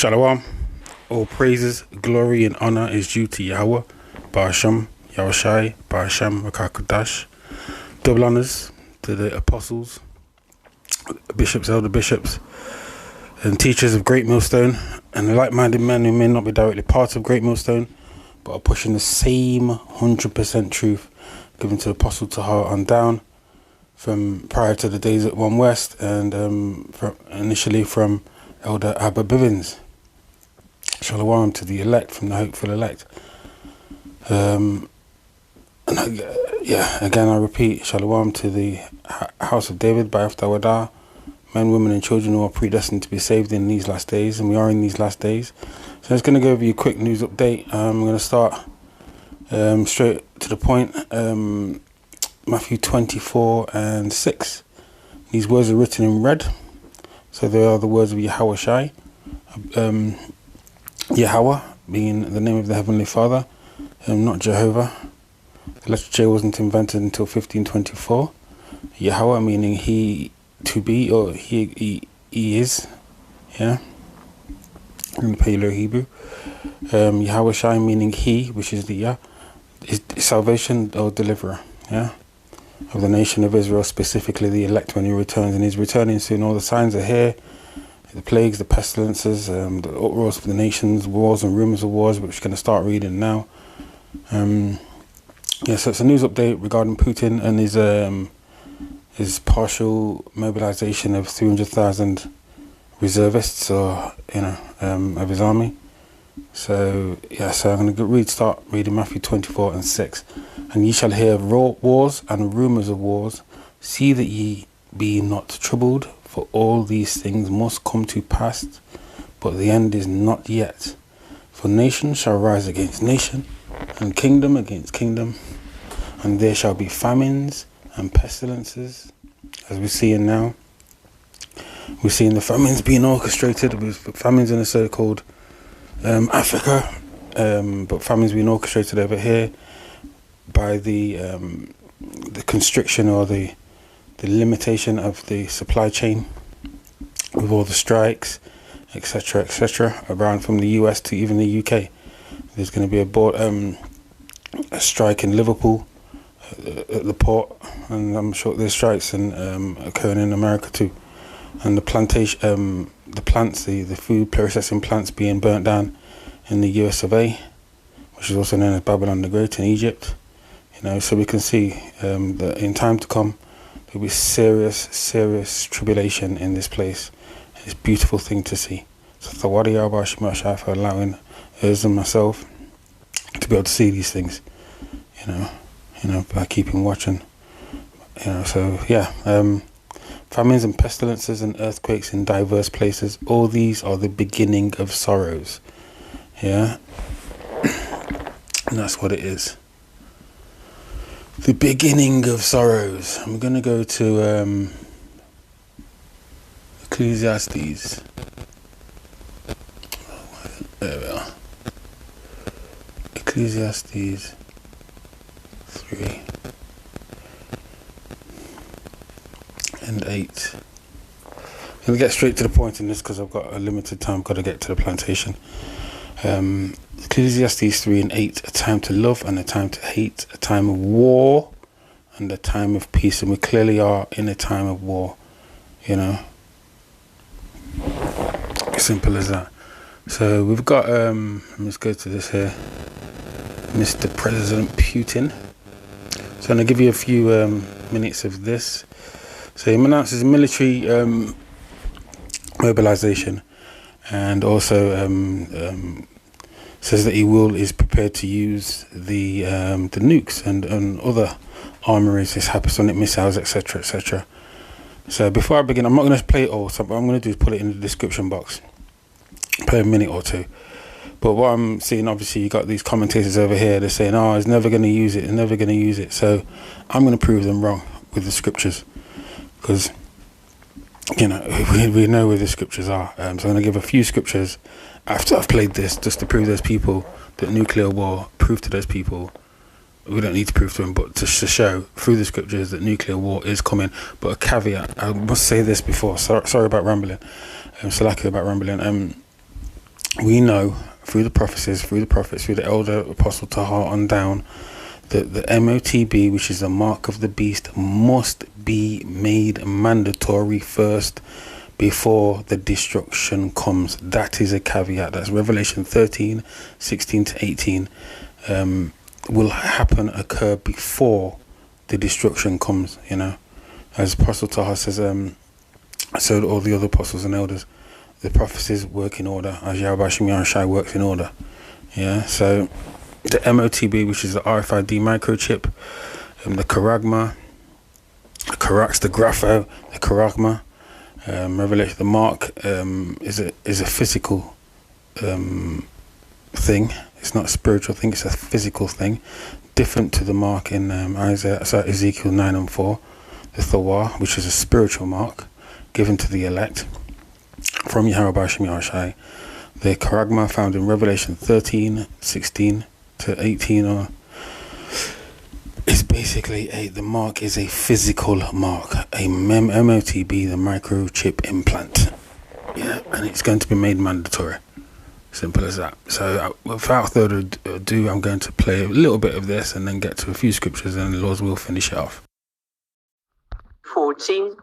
Shalom. All praises, glory, and honor is due to Yahweh, Ba'asham, Yahushai, Ba'asham, Rakakadash. Double honors to the apostles, bishops, elder bishops, and teachers of Great Millstone, and like-minded men who may not be directly part of Great Millstone, but are pushing the same 100% truth given to Apostle Tahar on down from prior to the days at One West, and initially from Elder Abba Bivens. Shalom to the elect from the hopeful elect. Again I repeat, shalom to the house of David by Aftawadah, men, women and children who are predestined to be saved in these last days, and we are in these last days. So I'm just going to go over you a quick news update. I'm going to start straight to the point. Matthew 24:6. These words are written in red, so they are the words of Yahushai. Yahweh being the name of the Heavenly Father, not Jehovah. The letter J wasn't invented until 1524. Yahweh meaning he to be, or he is, yeah, in the Paleo Hebrew. Yahushai meaning he, which is the Yah, is salvation or deliverer, yeah, of the nation of Israel, specifically the elect when he returns, and he's returning soon. All the signs are here. The plagues, the pestilences, the uproars of the nations, wars and rumors of wars, which we're going to start reading now. So it's a news update regarding Putin and his partial mobilization of 300,000 reservists, or of his army. So so I'm going to start reading Matthew 24:6. And ye shall hear of wars and rumors of wars. See that ye be not troubled. For all these things must come to pass, but the end is not yet. For nation shall rise against nation, and kingdom against kingdom, and there shall be famines and pestilences, as we're seeing now. We're seeing the famines being orchestrated, with famines in the so-called Africa, but famines being orchestrated over here by the constriction or the limitation of the supply chain, with all the strikes, etc., around from the US to even the UK. There's going to be a strike in Liverpool at the port, and I'm sure there's strikes occurring in America too. And the plantation, the food processing plants being burnt down in the US of A, which is also known as Babylon the Great in Egypt. So we can see that in time to come, there'll be serious tribulation in this place. It's a beautiful thing to see. So Thawadi Shai for allowing us and myself to be able to see these things, by keeping watching. Famines and pestilences and earthquakes in diverse places. All these are the beginning of sorrows. Yeah. And that's what it is. The beginning of sorrows. I'm going to go to Ecclesiastes. There we are. Ecclesiastes 3 and 8. I'm going to get straight to the point in this because I've got a limited time. I've got to get to the plantation. Ecclesiastes 3 and 8, a time to love and a time to hate, a time of war and a time of peace. And we clearly are in a time of war, simple as that. So we've got, let's go to this here, Mr. President Putin. So I'm going to give you a few minutes of this. So he announces military mobilization, and also says that he is prepared to use the nukes and other armories, his hypersonic missiles, etc. So before I begin, I'm not going to play it all. So what I'm going to do is put it in the description box, play a minute or two. But what I'm seeing, obviously, you got these commentators over here. They're saying, "Oh, he's never going to use it. He's never going to use it." So I'm going to prove them wrong with the scriptures, because we know where the scriptures are. So I'm going to give a few scriptures after I've played this, just to prove those people that nuclear war, prove to those people, we don't need to prove to them, but to show through the scriptures that nuclear war is coming. But a caveat, I must say this before, sorry about rambling, Salaki about rambling. we know through the prophecies, through the prophets, through the elder apostle Taha on down, that the MOTB, which is the mark of the beast, must be made mandatory first before the destruction comes. That is a caveat. That's Revelation 13, 16 to 18. Will occur before the destruction comes, you know. As Apostle Taha says, so do all the other apostles and elders. The prophecies work in order, as Yahweh Shemiah Shai works in order. Yeah, so the MOTB, which is the RFID microchip, the charagma, the grapho, the charagma, Revelation, the mark is a physical thing. It's not a spiritual thing, it's a physical thing, different to the mark in Ezekiel 9 and 4, the Thawar, which is a spiritual mark given to the elect from Yahweh Shemiah Shai. The charagma found in Revelation 13, 16 to 18 is basically the mark is a physical mark, a MOTB, the microchip implant. Yeah, and it's going to be made mandatory. Simple as that. So without further ado, I'm going to play a little bit of this and then get to a few scriptures, and the Lord will finish it off. 14,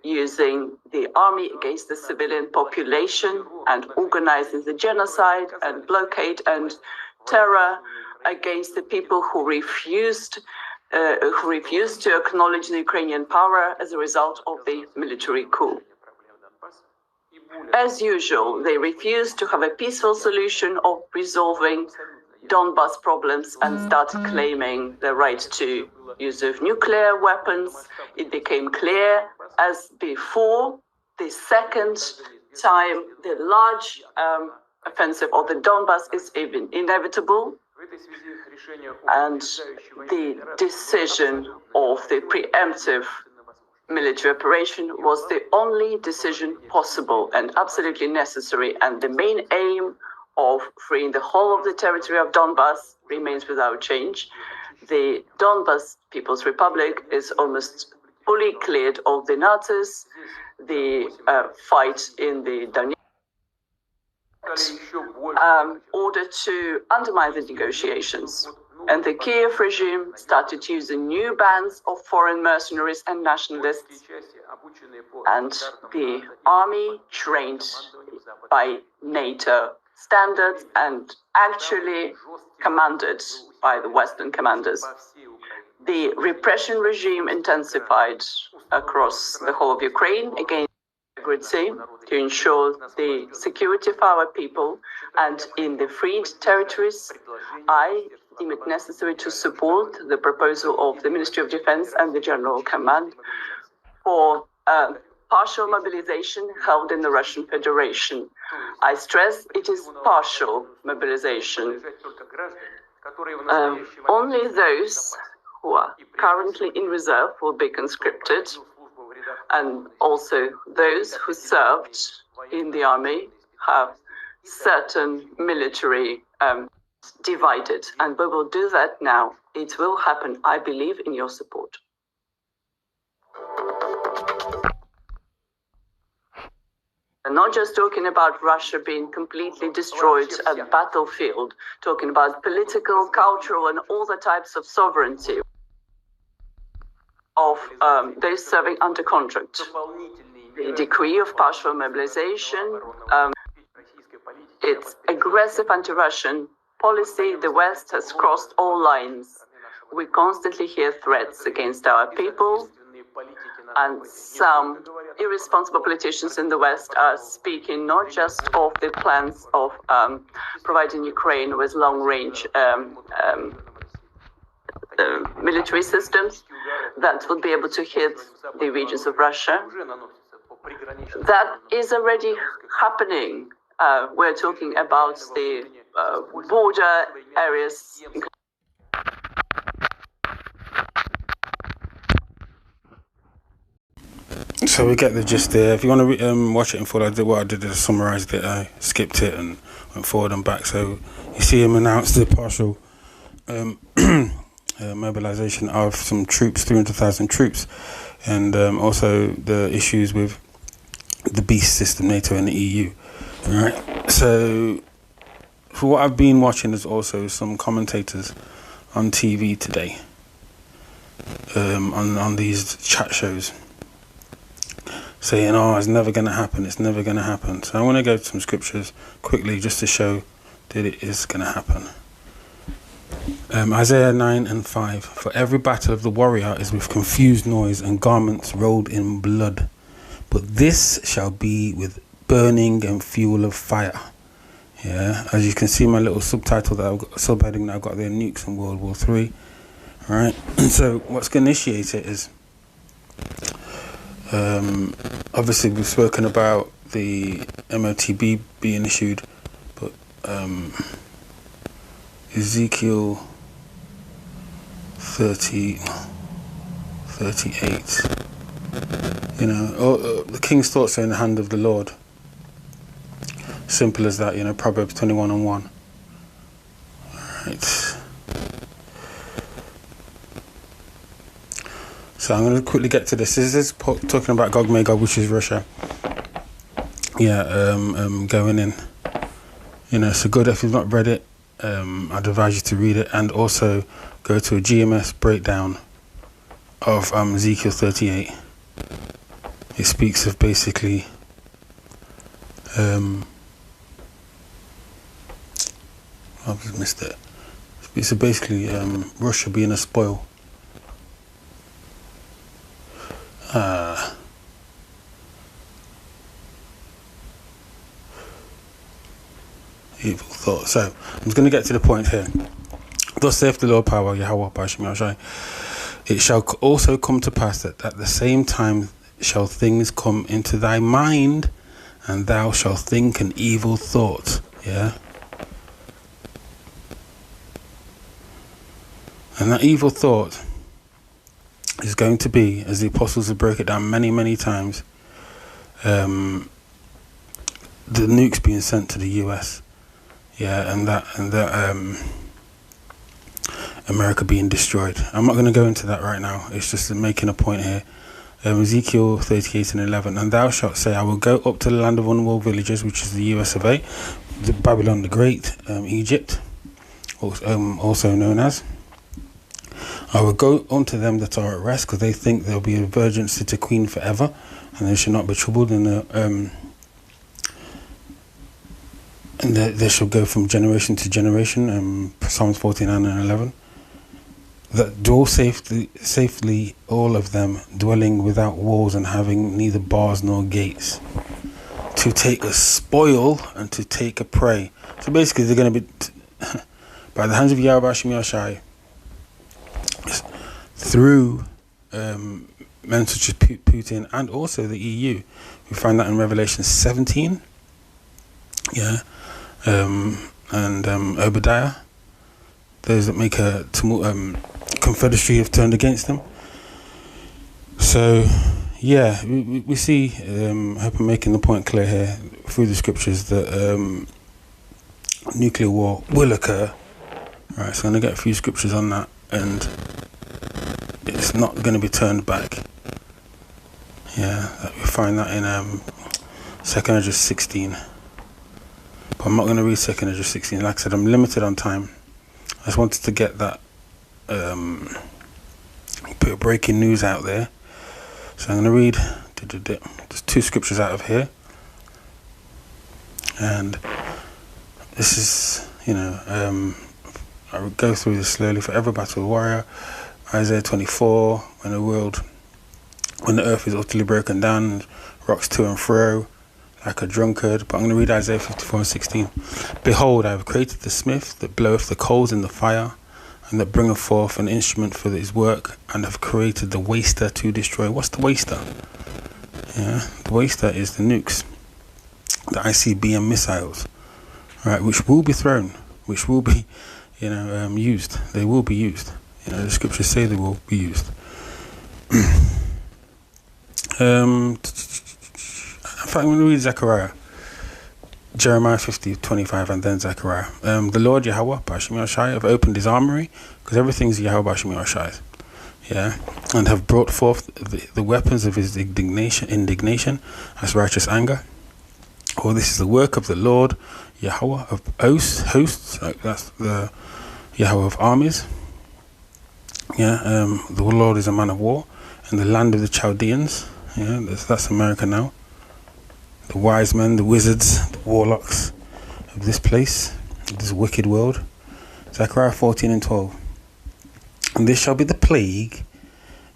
using the army against the civilian population and organizing the genocide and blockade and terror against the people who refused to acknowledge the Ukrainian power as a result of the military coup. As usual, they refused to have a peaceful solution of resolving Donbas problems and started claiming the right to use of nuclear weapons. It became clear as before, the second time the large offensive of the Donbas is even inevitable, and the decision of the preemptive military operation was the only decision possible and absolutely necessary, and the main aim of freeing the whole of the territory of Donbas remains without change. The Donbas People's Republic is almost fully cleared of the Nazis. The fight in the Donetsk order to undermine the negotiations. And the Kiev regime started using new bands of foreign mercenaries and nationalists, and the army trained by NATO standards and actually commanded by the Western commanders. The repression regime intensified across the whole of Ukraine against integrity to ensure the security of our people, and in the freed territories, I deem it necessary to support the proposal of the Ministry of Defense and the General Command for partial mobilization held in the Russian Federation. I stress it is partial mobilization. Only those who are currently in reserve will be conscripted, and also those who served in the army have certain military divided, and we will do that now. It will happen. I believe in your support. I'm not just talking about Russia being completely destroyed at the battlefield, talking about political, cultural, and all the types of sovereignty of those serving under contract. The decree of partial mobilization, its aggressive anti-Russian policy, the West has crossed all lines. We constantly hear threats against our people, and some irresponsible politicians in the West are speaking not just of the plans of providing Ukraine with long-range military systems that would be able to hit the regions of Russia. That is already happening. We're talking about the border areas. So we get the gist there. If you want to watch it in full, what I did is summarized it. I skipped it and went forward and back. So you see him announce the partial mobilization of some troops, 300,000 troops, and also the issues with the beast system, NATO and the EU. Right. So for what I've been watching, there's also some commentators on TV today, on these chat shows, saying, "Oh, it's never going to happen. It's never going to happen." So I want to go to some scriptures quickly just to show that it is going to happen. Isaiah 9:5. For every battle of the warrior is with confused noise and garments rolled in blood, but this shall be with burning and fuel of fire. Yeah, as you can see, my little subtitle that I've got, subheading that I've got there, nukes in World War III. All right. So what's going to initiate it is, obviously we've spoken about the MOTB being issued, but Ezekiel 38. You know, the king's thoughts are in the hand of the Lord. Simple as that, you know, Proverbs 21:1. Alright. So I'm going to quickly get to this. This is talking about Gog Magog, which is Russia. Yeah, going in. You know, so good. If you've not read it, I'd advise you to read it, and also go to a GMS breakdown of Ezekiel 38. It speaks of basically I've just missed it. It's basically Russia being a spoil. Evil thought. So I'm just going to get to the point here. Thus saith the Lord power, Yahweh Bashim Yashai. It shall also come to pass that at the same time shall things come into thy mind, and thou shalt think an evil thought. Yeah. And that evil thought is going to be, as the apostles have broke it down many, many times, the nukes being sent to the US. Yeah, and that America being destroyed. I'm not going to go into that right now. It's just making a point here. Ezekiel 38:11. And thou shalt say, I will go up to the land of unwalled villages, which is the US of A, the Babylon the Great, Egypt, also known as. I will go unto them that are at rest, because they think there will be a virgin city queen forever, and they shall not be troubled, and they shall go from generation to generation. Psalms 49:11. That dwell safely, all of them, dwelling without walls and having neither bars nor gates, to take a spoil and to take a prey. So basically, they're going to be by the hands of Yahweh Hashem Yashai, through men such as Putin and also the EU. We find that in Revelation 17. Yeah. And Obadiah. Those that make a confederacy have turned against them. So, yeah, we see, I hope I'm making the point clear here through the scriptures that nuclear war will occur. Right, so I'm going to get a few scriptures on that, and it's not going to be turned back. Yeah, we find that in 2 Esdras 16. But I'm not going to read 2 Esdras 16. Like I said, I'm limited on time. I just wanted to get that, put a breaking news out there. So I'm going to read, there's two scriptures out of here. And this is, you know, I will go through this slowly. For every battle warrior, Isaiah 24, when the earth is utterly broken down, rocks to and fro like a drunkard. But I'm going to read Isaiah 54:16. Behold, I have created the smith that bloweth the coals in the fire, and that bringeth forth an instrument for his work, and have created the waster to destroy. What's the waster? Yeah, the waster is the nukes, the ICBM missiles, right, which will be thrown, which will be, you know, used. They will be used. You know, the scriptures say they will be used. In fact, I'm going to read Zechariah, Jeremiah 50:25, and then Zechariah. The Lord Yahweh Bashim Yashai have opened his armory, because everything's Yahweh Bashim Yashai. Yeah, and have brought forth the weapons of his indignation as righteous anger, or this is the work of the Lord, Yahweh of hosts, like that's the Yahweh of armies. The Lord is a man of war, and the land of the Chaldeans. That's America now. The wise men, the wizards, the warlocks of this place, of this wicked world. Zechariah 14:12. And this shall be the plague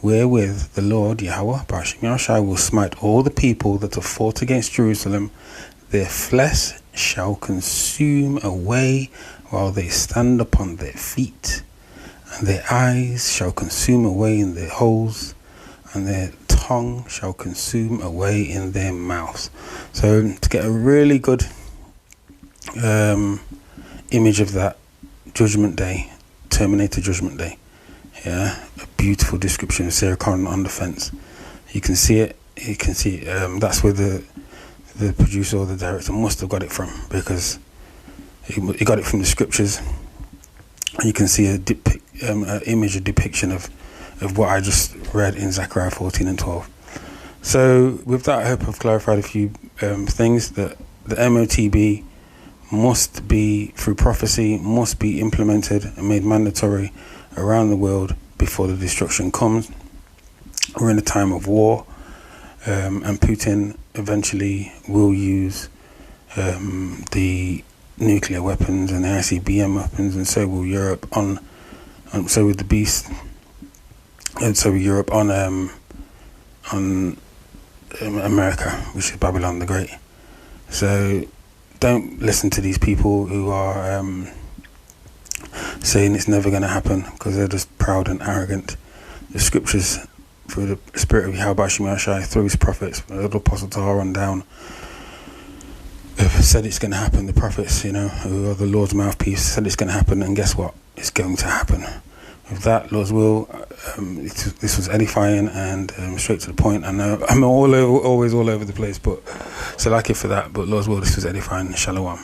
wherewith the Lord Yahweh Ba'ashem Yahushai will smite all the people that have fought against Jerusalem. Their flesh shall consume away while they stand upon their feet, and their eyes shall consume away in their holes, and their tongue shall consume away in their mouths. So to get a really good image of that Judgment Day, Terminator Judgment Day, a beautiful description of Sarah Connor on the fence. You can see it. That's where the producer or the director must have got it from, because he got it from the scriptures. And you can see an image, a depiction of what I just read in Zechariah 14:12. So with that, I hope I've clarified a few things. That the MOTB must be, through prophecy, must be implemented and made mandatory around the world before the destruction comes. We're in a time of war, and Putin eventually will use the nuclear weapons and the ICBM weapons, and so will Europe so will the beast, and so will Europe on America, which is Babylon the Great. So don't listen to these people who are saying it's never going to happen, because they're just proud and arrogant. The scriptures, through the spirit of Yahweh Ba'ashem Yahushai, through his prophets, the little apostle Tahar on down, have said it's going to happen. The prophets, who are the Lord's mouthpiece, said it's going to happen, and guess what? It's going to happen. With that, Lord's will, this was edifying and straight to the point. I know I'm always all over the place, but so like it for that. But Lord's will, this was edifying. Shalom.